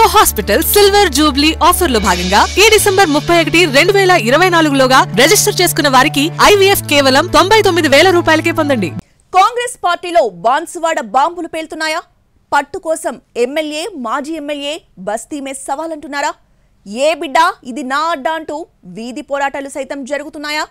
Rainbow hospital silver Jubilee offer లో భాగంగా ఈ డిసెంబర్ 31, 2024 లోగా రిజిస్టర్ చేసుకున్న వారికి IVF కేవలం 99,000 రూపాయలకే పొందండి. కాంగ్రెస్ పార్టీలో బాన్సువాడ బాంబులు పేలుతున్నాయా? పట్టు కోసం ఎమ్మెల్యే, మాజీ ఎమ్మెల్యే బస్తీ మే సవాల్ అంటున్నారా? ఏ బిడ్డ ఇది నా అడ్డా అంటూ వీధి పోరాటాలు సైతం జరుగుతున్నాయా?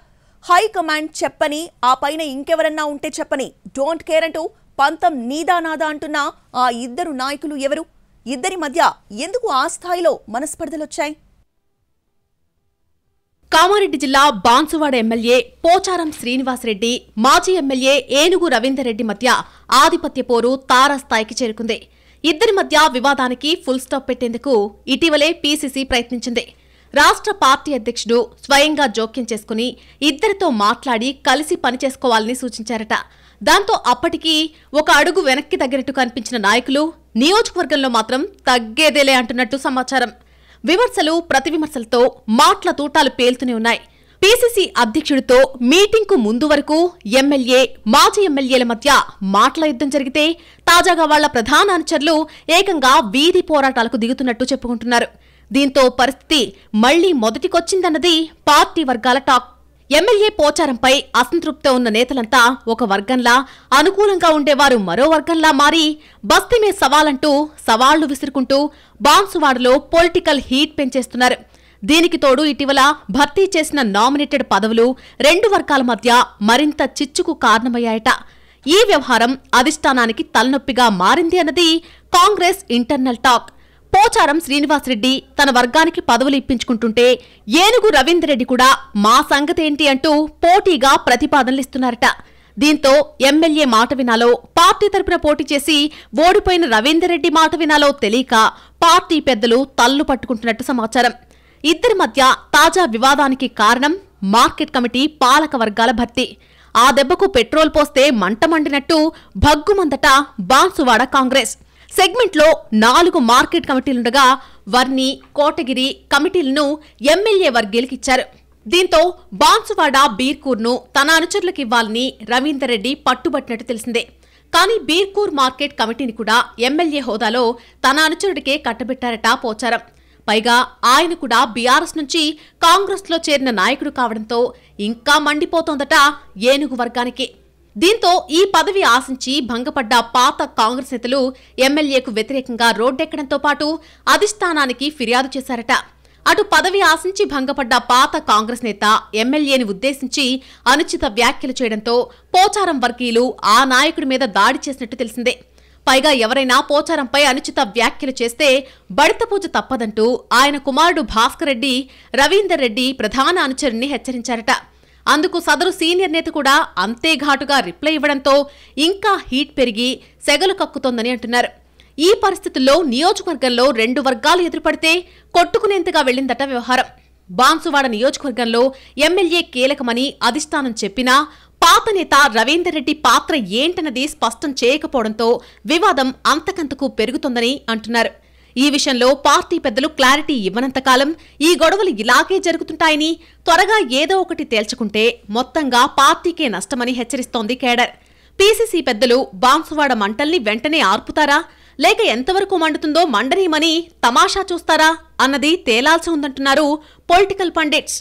హైకమాండ్ చెప్పని, ఆ పైన ఇంకెవరన్నా ఉంటే చెప్పని, డోంట్ కేర్ అంటూ పంతం నీదా నాదా అంటున్న ఆ ఇద్దరు నాయకులు ఎవరు? ఇద్దరి మధ్య ఎందుకు ఆ స్థాయిలో మనస్పర్ధలొచ్చాయి? కామారెడ్డి జిల్లా బాన్సువాడ ఎమ్మెల్యే పోచారం శ్రీనివాసరెడ్డి, మాజీ ఎమ్మెల్యే ఏనుగు రవీందర్ రెడ్డి మధ్య ఆధిపత్య పోరు తారాస్థాయికి చేరుకుంది. ఇద్దరి మధ్య వివాదానికి ఫుల్ స్టాప్ పెట్టేందుకు ఇటీవలే పీసీసీ ప్రయత్నించింది. రాష్ట్ర పార్టీ అధ్యక్షుడు స్వయంగా జోక్యం చేసుకుని ఇద్దరితో మాట్లాడి కలిసి పనిచేసుకోవాలని సూచించారట. దాంతో అప్పటికి ఒక అడుగు వెనక్కి తగ్గినట్టు కనిపించిన నాయకులు నియోజకవర్గంలో మాత్రం తగ్గేదేలే అంటున్నట్టు సమాచారం. విమర్శలు ప్రతివిమర్శలతో మాటల తూటాలు పేలుతూనే ఉన్నాయి. పీసీసీ అధ్యక్షుడితో మీటింగ్కు ముందు వరకు ఎమ్మెల్యే, మాజీ ఎమ్మెల్యేల మధ్య మాటల యుద్ధం జరిగితే తాజాగా వాళ్ల ప్రధాన అనుచరులు ఏకంగా వీధి పోరాటాలకు దిగుతున్నట్టు చెప్పుకుంటున్నారు. దీంతో పరిస్థితి మళ్లీ మొదటికొచ్చిందన్నది పార్టీ వర్గాల టాక్. ఎమ్మెల్యే పోచారంపై అసంతృప్తితో ఉన్న నేతలంతా ఒక వర్గంలా, అనుకూలంగా ఉండేవారు మరో వర్గంలా మారి బస్తీమే సవాలంటూ సవాళ్లు విసురుకుంటూ బాన్సువాడలో పొలిటికల్ హీట్ పెంచేస్తున్నారు. దీనికి తోడు ఇటీవల భర్తీ చేసిన నామినేటెడ్ పదవులు రెండు వర్గాల మధ్య మరింత చిచ్చుకు కారణమయ్యాయట. ఈ వ్యవహారం అధిష్టానానికి తలనొప్పిగా మారింది అన్నది కాంగ్రెస్ ఇంటర్నల్ టాక్. పోచారం శ్రీనివాసరెడ్డి తన వర్గానికి పదవులు ఇప్పించుకుంటుంటే ఏనుగు రవీందర్ రెడ్డి కూడా మా సంగతేంటి అంటూ పోటీగా ప్రతిపాదనలిస్తున్నారట. దీంతో ఎమ్మెల్యే మాట వినాలో, పార్టీ తరపున పోటీ చేసి ఓడిపోయిన రవీందర్ రెడ్డి మాట వినాలో తెలియక పార్టీ పెద్దలు తల్లు పట్టుకుంటున్నట్టు సమాచారం. ఇద్దరి మధ్య తాజా వివాదానికి కారణం మార్కెట్ కమిటీ పాలక వర్గాల భర్తీ. ఆ దెబ్బకు పెట్రోల్ పోస్తే మంట మండినట్టు భగ్గుమందట బాన్సువాడ కాంగ్రెస్. సెగ్మెంట్లో 4 మార్కెట్ కమిటీలుండగా వర్ని, కోటగిరి కమిటీలను ఎమ్మెల్యే వర్గీయులకిచ్చారు. దీంతో బాన్సువాడ బీర్కూర్ను తన అనుచరులకు ఇవ్వాలని రవీందర్ రెడ్డి పట్టుబట్టినట్టు తెలిసిందే. కానీ బీర్కూర్ మార్కెట్ కమిటీని కూడా ఎమ్మెల్యే హోదాలో తన అనుచరుడికే కట్టబెట్టారట పోచారం. పైగా ఆయన కూడా బీఆర్ఎస్ నుంచి కాంగ్రెస్లో చేరిన నాయకుడు కావడంతో ఇంకా మండిపోతోందట ఏనుగు వర్గానికి. దీంతో ఈ పదవి ఆశించి భంగపడ్డ పాత కాంగ్రెస్ నేతలు ఎమ్మెల్యేకు వ్యతిరేకంగా రోడ్డెక్కడంతో పాటు అధిష్టానానికి ఫిర్యాదు చేశారట. అటు పదవి ఆశించి భంగపడ్డ పాత కాంగ్రెస్ నేత ఎమ్మెల్యేని ఉద్దేశించి అనుచిత వ్యాఖ్యలు చేయడంతో పోచారం వర్గీయులు ఆ నాయకుడి మీద దాడి చేసినట్టు తెలిసిందే. పైగా ఎవరైనా పోచారంపై అనుచిత వ్యాఖ్యలు చేస్తే బడితపూజ తప్పదంటూ ఆయన కుమారుడు భాస్కర్ రెడ్డి రవీందర్ రెడ్డి ప్రధాన అనుచరుణ్ణి హెచ్చరించారట. అందుకు సదరు సీనియర్ నేత కూడా అంతే ఘాటుగా రిప్లై ఇవ్వడంతో ఇంకా హీట్ పెరిగి సెగలు కక్కుతోందని అంటున్నారు. ఈ పరిస్థితుల్లో నియోజకవర్గంలో రెండు వర్గాలు ఎదురుపడితే కొట్టుకునేంతగా వెళ్లిందట వ్యవహారం. బాన్సువాడ నియోజకవర్గంలో ఎమ్మెల్యే కీలకమని అధిష్టానం చెప్పినా పాత నేత రవీందర్ రెడ్డి పాత్ర ఏంటన్నది స్పష్టం చేయకపోవడంతో వివాదం అంతకంతకు పెరుగుతోందని అంటున్నారు. ఈ విషయంలో పార్టీ పెద్దలు క్లారిటీ ఇవ్వనంతకాలం ఈ గొడవలు ఇలాగే జరుగుతుంటాయని, త్వరగా ఏదో ఒకటి తేల్చుకుంటే మొత్తంగా పార్టీకే నష్టమని హెచ్చరిస్తోంది కేడర్. పీసీసీ పెద్దలు బాన్సువాడ మంటల్ని వెంటనే ఆర్పుతారా, లేక ఎంతవరకు మండుతుందో మండనీయమని తమాషా చూస్తారా అన్నది తేలాల్సి ఉందంటున్నారు పొలిటికల్ పండిట్స్.